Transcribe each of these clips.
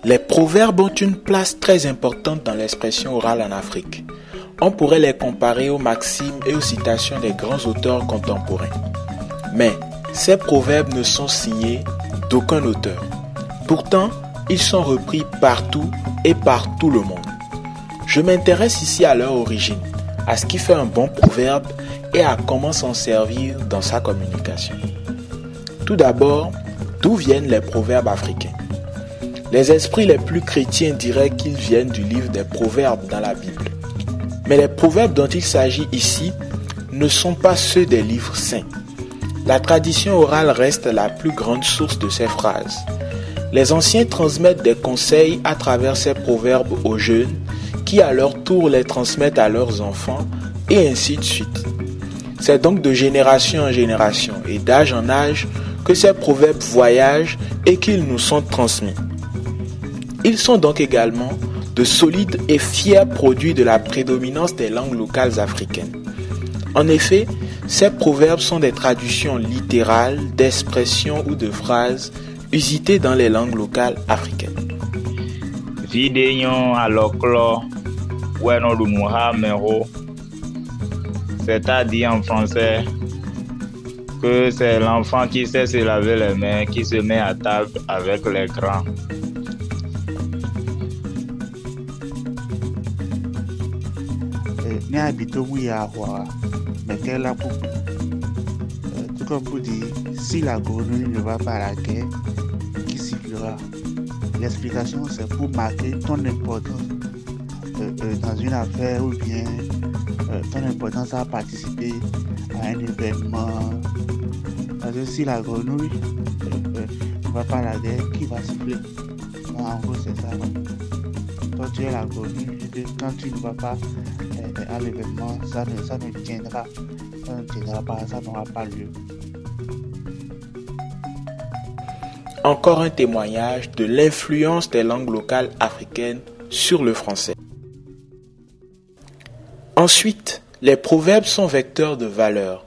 Les proverbes ont une place très importante dans l'expression orale en Afrique. On pourrait les comparer aux maximes et aux citations des grands auteurs contemporains. Mais ces proverbes ne sont signés d'aucun auteur. Pourtant, ils sont repris partout et par tout le monde. Je m'intéresse ici à leur origine, à ce qui fait un bon proverbe et à comment s'en servir dans sa communication. Tout d'abord, d'où viennent les proverbes africains? Les esprits les plus chrétiens diraient qu'ils viennent du livre des proverbes dans la Bible. Mais les proverbes dont il s'agit ici ne sont pas ceux des livres saints. La tradition orale reste la plus grande source de ces phrases. Les anciens transmettent des conseils à travers ces proverbes aux jeunes qui à leur tour les transmettent à leurs enfants et ainsi de suite. C'est donc de génération en génération et d'âge en âge que ces proverbes voyagent et qu'ils nous sont transmis. Ils sont donc également de solides et fiers produits de la prédominance des langues locales africaines. En effet, ces proverbes sont des traductions littérales d'expressions ou de phrases usitées dans les langues locales africaines. C'est-à-dire en français que c'est l'enfant qui sait se laver les mains qui se met à table avec les grands. Tout comme pour dire, si la grenouille ne va pas à la guerre, qui sifflera? L'explication, c'est pour marquer ton importance dans une affaire ou bien ton importance à participer à un événement. Parce que si la grenouille ne va pas à la guerre, qui va siffler? En gros, c'est ça. Toi, tu es la grenouille, et quand tu ne vas pas à l'événement, ça ne tiendra pas, ça n'aura pas lieu. Encore un témoignage de l'influence des langues locales africaines sur le français. Ensuite, les proverbes sont vecteurs de valeurs.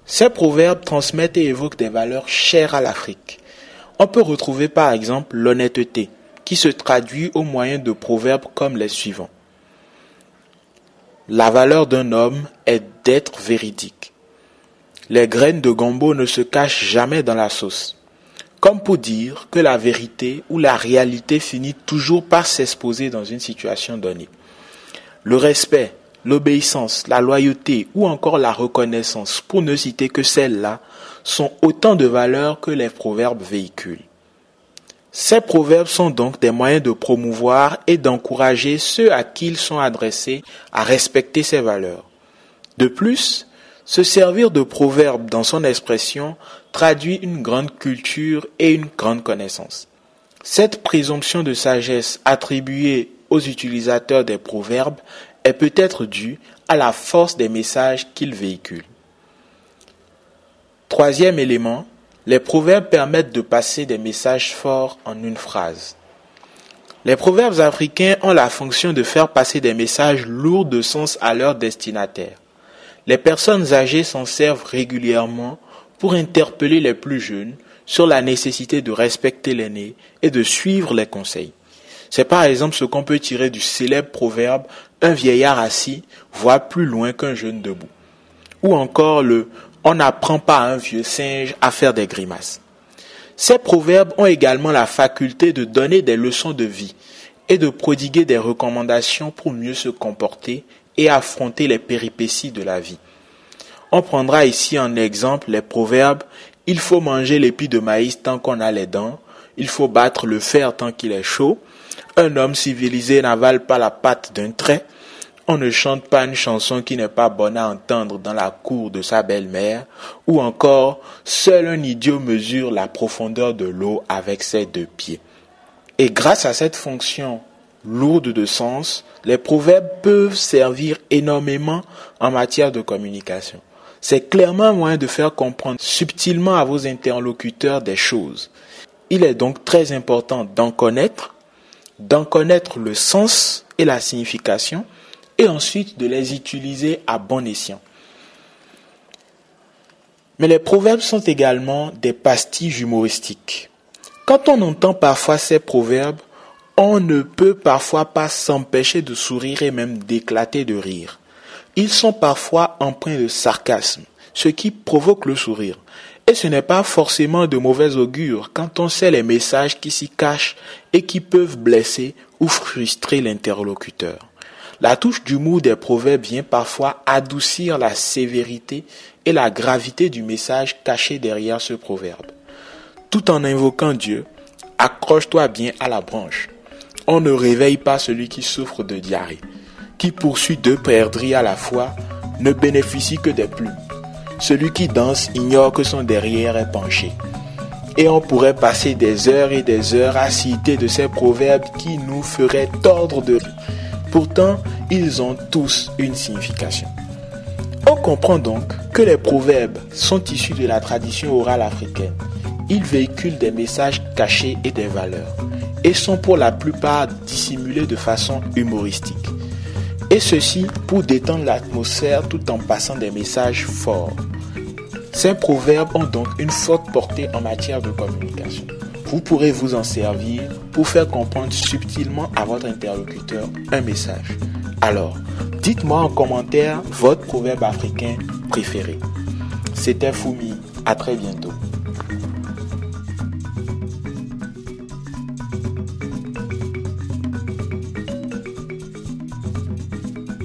Ces proverbes transmettent et évoquent des valeurs chères à l'Afrique. On peut retrouver par exemple l'honnêteté, qui se traduit au moyen de proverbes comme les suivants. La valeur d'un homme est d'être véridique. Les graines de gombo ne se cachent jamais dans la sauce. Comme pour dire que la vérité ou la réalité finit toujours par s'exposer dans une situation donnée. Le respect, l'obéissance, la loyauté ou encore la reconnaissance, pour ne citer que celles-là, sont autant de valeurs que les proverbes véhiculent. Ces proverbes sont donc des moyens de promouvoir et d'encourager ceux à qui ils sont adressés à respecter ces valeurs. De plus, se servir de proverbes dans son expression traduit une grande culture et une grande connaissance. Cette présomption de sagesse attribuée aux utilisateurs des proverbes est peut-être due à la force des messages qu'ils véhiculent. Troisième élément, les proverbes permettent de passer des messages forts en une phrase. Les proverbes africains ont la fonction de faire passer des messages lourds de sens à leurs destinataires. Les personnes âgées s'en servent régulièrement pour interpeller les plus jeunes sur la nécessité de respecter l'aîné et de suivre les conseils. C'est par exemple ce qu'on peut tirer du célèbre proverbe « Un vieillard assis voit plus loin qu'un jeune debout » ou encore le « On n'apprend pas à un vieux singe à faire des grimaces ». Ces proverbes ont également la faculté de donner des leçons de vie et de prodiguer des recommandations pour mieux se comporter et affronter les péripéties de la vie. On prendra ici en exemple les proverbes « Il faut manger l'épi de maïs tant qu'on a les dents »,« Il faut battre le fer tant qu'il est chaud »,« Un homme civilisé n'avale pas la patte d'un trait », On ne chante pas une chanson qui n'est pas bonne à entendre dans la cour de sa belle-mère, ou encore « Seul un idiot mesure la profondeur de l'eau avec ses deux pieds ». Et grâce à cette fonction lourde de sens, les proverbes peuvent servir énormément en matière de communication. C'est clairement un moyen de faire comprendre subtilement à vos interlocuteurs des choses. Il est donc très important d'en connaître le sens et la signification, et ensuite de les utiliser à bon escient. Mais les proverbes sont également des pastiches humoristiques. Quand on entend parfois ces proverbes, on ne peut parfois pas s'empêcher de sourire et même d'éclater de rire. Ils sont parfois empreints de sarcasme, ce qui provoque le sourire. Et ce n'est pas forcément de mauvais augure quand on sait les messages qui s'y cachent et qui peuvent blesser ou frustrer l'interlocuteur. La touche d'humour des proverbes vient parfois adoucir la sévérité et la gravité du message caché derrière ce proverbe. Tout en invoquant Dieu, accroche-toi bien à la branche. On ne réveille pas celui qui souffre de diarrhée, qui poursuit deux perdrix à la fois, ne bénéficie que des plumes. Celui qui danse ignore que son derrière est penché. Et on pourrait passer des heures et des heures à citer de ces proverbes qui nous feraient tordre de rire. Pourtant, ils ont tous une signification. On comprend donc que les proverbes sont issus de la tradition orale africaine. Ils véhiculent des messages cachés et des valeurs, et sont pour la plupart dissimulés de façon humoristique. Et ceci pour détendre l'atmosphère tout en passant des messages forts. Ces proverbes ont donc une forte portée en matière de communication. Vous pourrez vous en servir pour faire comprendre subtilement à votre interlocuteur un message. Alors, dites-moi en commentaire votre proverbe africain préféré. C'était Fumi, à très bientôt.